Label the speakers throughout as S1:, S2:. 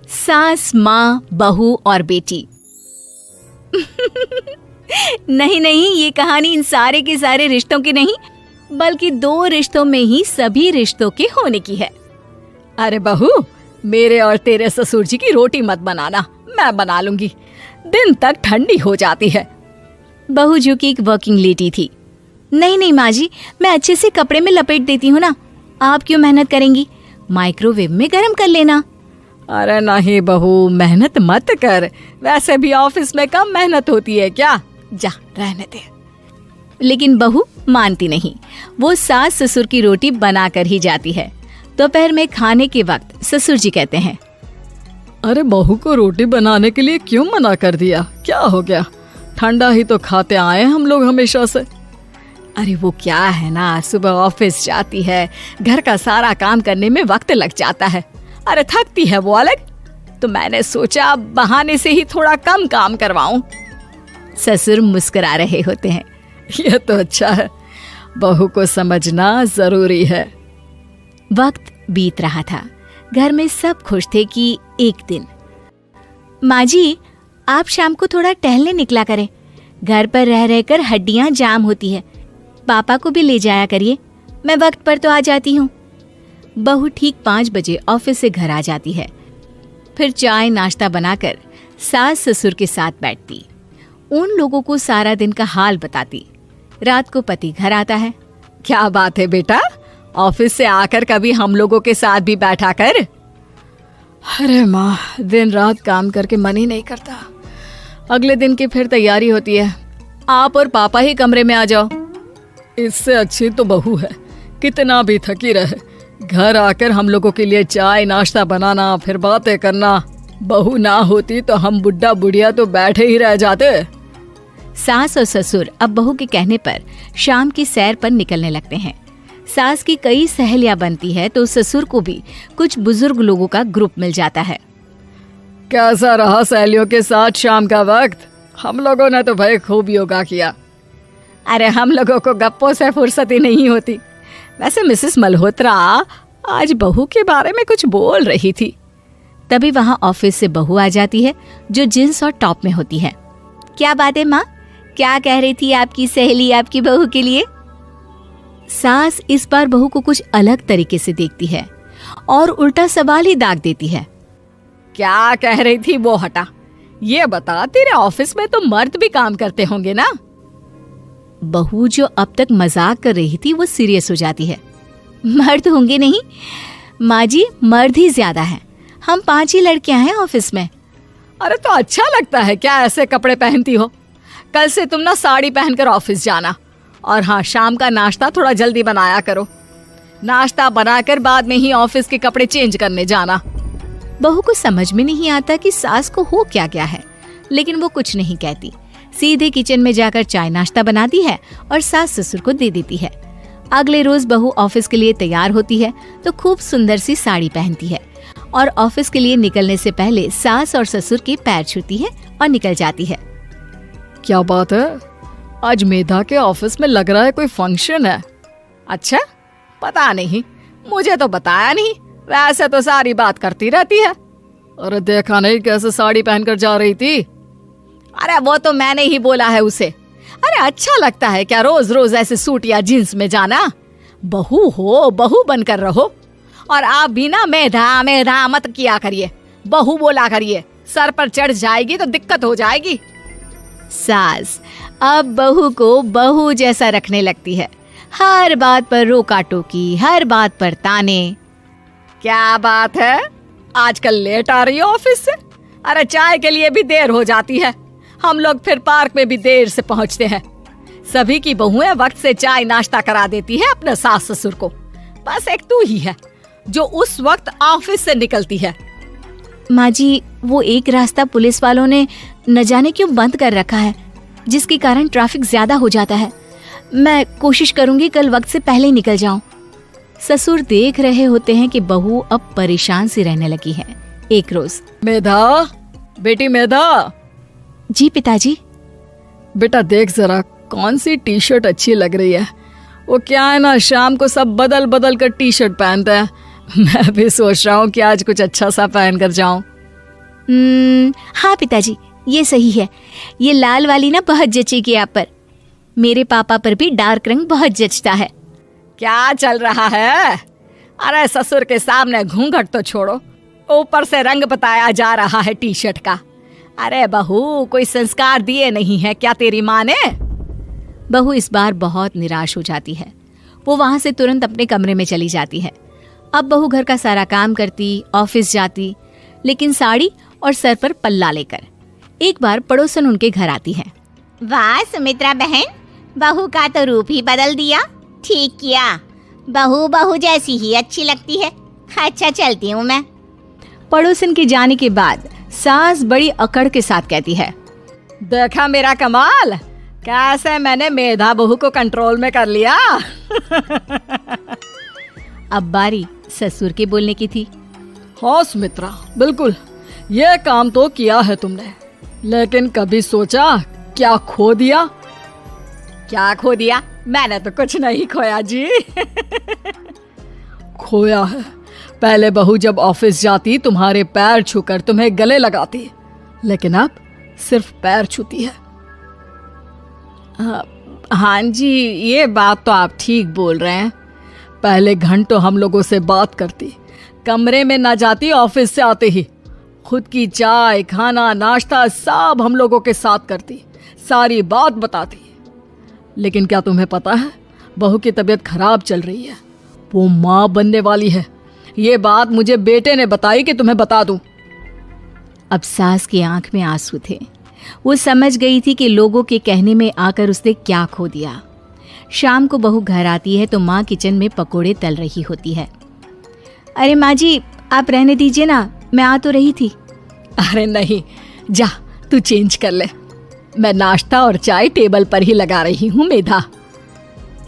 S1: सास, माँ, बहू और बेटी। नहीं नहीं, ये कहानी इन सारे के सारे रिश्तों की नहीं, बल्कि 2 रिश्तों में ही सभी रिश्तों के होने की है। अरे बहू, मेरे और तेरे ससुर जी की रोटी मत बनाना, मैं बना लूंगी, दिन तक ठंडी हो जाती है। बहू जो कि एक वर्किंग लेडी थी। नहीं नहीं माँ जी, मैं अच्छे से कपड़े में लपेट देती हूँ ना, आप क्यों मेहनत करेंगी, माइक्रोवेव में गर्म कर लेना। अरे नहीं बहू, मेहनत मत कर, वैसे भी ऑफिस में कम मेहनत होती है क्या, जा रहने दे। लेकिन बहू मानती नहीं, वो सास ससुर की रोटी बना कर ही जाती है। दोपहर में खाने के वक्त ससुर जी कहते हैं,
S2: अरे बहू को रोटी बनाने के लिए क्यों मना कर दिया, क्या हो गया, ठंडा ही तो खाते आए हम लोग हमेशा से।
S1: अरे वो क्या है ना, सुबह ऑफिस जाती है, घर का सारा काम करने में वक्त लग जाता है, अरे थकती है वो अलग, तो मैंने सोचा बहाने से ही थोड़ा कम काम करवाऊं। ससुर मुस्कुरा रहे होते हैं,
S2: ये तो अच्छा है, बहू को समझना जरूरी है।
S1: वक्त बीत रहा था, घर में सब खुश थे कि एक दिन, माँ जी आप शाम को थोड़ा टहलने निकला करें, घर पर रह रहकर हड्डियां जाम होती है, पापा को भी ले जाया करिए, मैं वक्त पर तो आ जाती हूँ। बहू ठीक 5 बजे ऑफिस से घर आ जाती है। फिर चाय नाश्ता बनाकर सास ससुर के साथ बैठती, उन लोगों को सारा दिन का हाल बताती। रात को पति घर आता है।
S2: क्या बात है बेटा, ऑफिस से आकर कभी हम लोगों के साथ भी बैठा कर। अरे माँ, दिन रात काम करके मन ही नहीं करता, अगले दिन की फिर तैयारी होती है, आप और पापा ही कमरे में आ जाओ। इससे अच्छी तो बहू है, कितना भी थकी रहे, घर आकर हम लोगों के लिए चाय नाश्ता बनाना, फिर बातें करना। बहू ना होती तो हम बुढ़ा बुढ़िया तो बैठे ही रह जाते।
S1: सास और ससुर अब बहू के कहने पर शाम की सैर पर निकलने लगते हैं। सास की कई सहेलियां बनती है तो ससुर को भी कुछ बुजुर्ग लोगों का ग्रुप मिल जाता है।
S2: कैसा रहा सहेलियों के साथ शाम का वक्त? हम लोगों ने तो भाई खूब योगा किया।
S1: अरे हम लोगों को गप्पों से फुर्सत ही नहीं होती। वैसे मिसेस मल्होत्रा आज बहू के बारे में कुछ बोल रही थी। तभी वहां ऑफिस से बहू आ जाती है जो जींस और टॉप में होती है। क्या बात है माँ, क्या कह रही थी आपकी सहेली आपकी बहू के लिए? सास इस बार बहू को कुछ अलग तरीके से देखती है और उल्टा सवाल ही दाग देती है।
S2: क्या कह रही थी वो हटा, ये बता, तेरे ऑफिस में तो मर्द भी काम करते होंगे ना?
S1: बहू जो अब तक मजाक कर रही थी वो सीरियस हो जाती है। मर्द होंगे नहीं माँ जी, मर्द ही ज्यादा है, हम 5 ही लड़कियां हैं ऑफिस में।
S2: अरे तो अच्छा लगता है क्या ऐसे कपड़े पहनती हो? कल से तुम ना साड़ी पहनकर ऑफिस जाना, और हाँ, शाम का नाश्ता थोड़ा जल्दी बनाया करो, नाश्ता बनाकर बाद में ही ऑफिस के कपड़े चेंज करने जाना।
S1: बहू को समझ में नहीं आता कि सास को हो क्या गया है, लेकिन वो कुछ नहीं कहती, सीधे किचन में जाकर चाय नाश्ता बनाती है और सास ससुर को दे देती है। अगले रोज बहू ऑफिस के लिए तैयार होती है तो खूब सुंदर सी साड़ी पहनती है और ऑफिस के लिए निकलने से पहले सास और ससुर के पैर छूती है और निकल जाती है।
S2: क्या बात है, आज मेधा के ऑफिस में लग रहा है कोई फंक्शन है। अच्छा, पता नहीं, मुझे तो बताया नहीं, वैसे तो सारी बात करती रहती है। अरे देखा नहीं कैसे साड़ी पहनकर जा रही थी? अरे वो तो मैंने ही बोला है उसे। अरे अच्छा लगता है क्या रोज रोज ऐसे सूट या जींस में जाना? बहू हो, बहू बनकर रहो, और आप भी ना मेधा मेधा मत किया करिए, बहू बोला करिए, सर पर चढ़ जाएगी तो दिक्कत हो जाएगी।
S1: सास अब बहू को बहू जैसा रखने लगती है, हर बात पर रोका टोकी, हर बात पर ताने।
S2: क्या बात है, आजकल लेट आ रही है ऑफिस से? अरे चाय के लिए भी देर हो जाती है, हम लोग फिर पार्क में भी देर से पहुंचते हैं। सभी की बहुएं वक्त से चाय नाश्ता करा देती है अपने सास ससुर को, बस एक तू ही है जो उस वक्त ऑफिस से निकलती है।
S1: माँ जी, वो एक रास्ता पुलिस वालों ने न जाने क्यों बंद कर रखा है, जिसके कारण ट्रैफिक ज्यादा हो जाता है। मैं कोशिश करूंगी कल वक्त से पहले ही निकल जाऊं। ससुर देख रहे होते हैं कि बहू अब परेशान सी रहने लगी है। एक रोज,
S2: मेधा, बेटी मेधा।
S1: जी पिताजी।
S2: बेटा देख जरा कौन सी टी शर्ट अच्छी लग रही है। वो क्या है ना, शाम को सब बदल बदल कर टी शर्ट पहनते हैं, मैं भी सोच रहा हूँ कि आज कुछ अच्छा सा पहन कर जाऊं।
S1: हाँ पिताजी, ये सही है। ये लाल वाली ना बहुत जचेगी आप पर। मेरे पापा पर भी डार्क रंग बहुत जचता है।
S2: क्या चल रहा है? अरे ससुर के सामने घूंघट तो छोड़ो, ऊपर से रंग बताया जा रहा है टी शर्ट का। अरे बहू, कोई संस्कार दिए नहीं है क्या तेरी माँ ने?
S1: बहू इस बार बहुत निराश हो जाती है। वो वहां से तुरंत अपने कमरे में चली जाती है। अब बहू घर का सारा काम करती, ऑफिस जाती, लेकिन साड़ी और सर पर पल्ला लेकर। एक बार पड़ोसन उनके घर आती है।
S3: वाह सुमित्रा बहन, बहू का तो रूप ही बदल दिया। ठीक किया, बहू बहू जैसी ही अच्छी लगती है। अच्छा चलती हूँ मैं।
S1: पड़ोसन के जाने के बाद सास बड़ी अकड़ के साथ कहती है,
S2: देखा मेरा कमाल, कैसे मैंने मेधा बहू को कंट्रोल में कर लिया।
S1: अब बारी ससुर के बोलने की थी।
S2: हाँ सुमित्रा, बिल्कुल, ये काम तो किया है तुमने, लेकिन कभी सोचा क्या खो दिया? क्या खो दिया? मैंने तो कुछ नहीं खोया जी। खोया है, पहले बहू जब ऑफिस जाती तुम्हारे पैर छूकर तुम्हें गले लगाती, लेकिन अब सिर्फ पैर छूती है। हाँ जी, ये बात तो आप ठीक बोल रहे हैं। पहले घंटों हम लोगों से बात करती, कमरे में ना जाती, ऑफिस से आते ही खुद की चाय, खाना, नाश्ता सब हम लोगों के साथ करती, सारी बात बताती। लेकिन क्या तुम्हें पता है, बहू की तबीयत खराब चल रही है, वो माँ बनने वाली है। ये बात मुझे बेटे ने बताई कि तुम्हें बता दूं।
S1: अब सास की आंख में आंसू थे। वो समझ गई थी कि लोगों के कहने में आकर उसने क्या खो दिया। शाम को बहू घर आती है तो माँ किचन में पकोड़े तल रही होती है। अरे माँ जी, आप रहने दीजिए ना, मैं आ तो रही थी।
S2: अरे नहीं, जा तू चेंज कर ले, मैं नाश्ता और चाय टेबल पर ही लगा रही हूँ मेधा।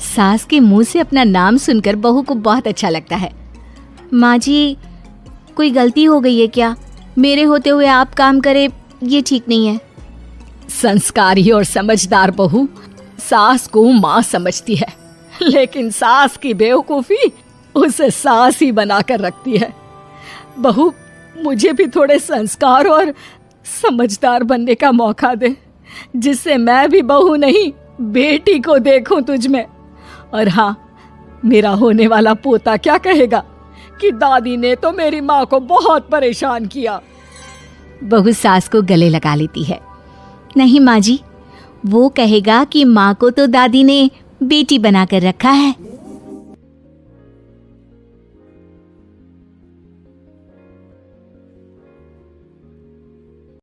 S1: सास के मुंह से अपना नाम सुनकर बहू को बहुत अच्छा लगता है। माँ जी, कोई गलती हो गई है क्या? मेरे होते हुए आप काम करे, ये ठीक नहीं है।
S2: संस्कारी और समझदार बहू सास को माँ समझती है, लेकिन सास की बेवकूफी उसे सास ही बनाकर रखती है। बहू, मुझे भी थोड़े संस्कार और समझदार बनने का मौका दे, जिससे मैं भी बहू नहीं बेटी को देखूं तुझ में। और हाँ, मेरा होने वाला पोता क्या कहेगा कि दादी ने तो मेरी माँ को बहुत परेशान किया।
S1: बहू सास को गले लगा लेती है। नहीं माँ जी, वो कहेगा कि माँ को तो दादी ने बेटी बनाकर रखा है।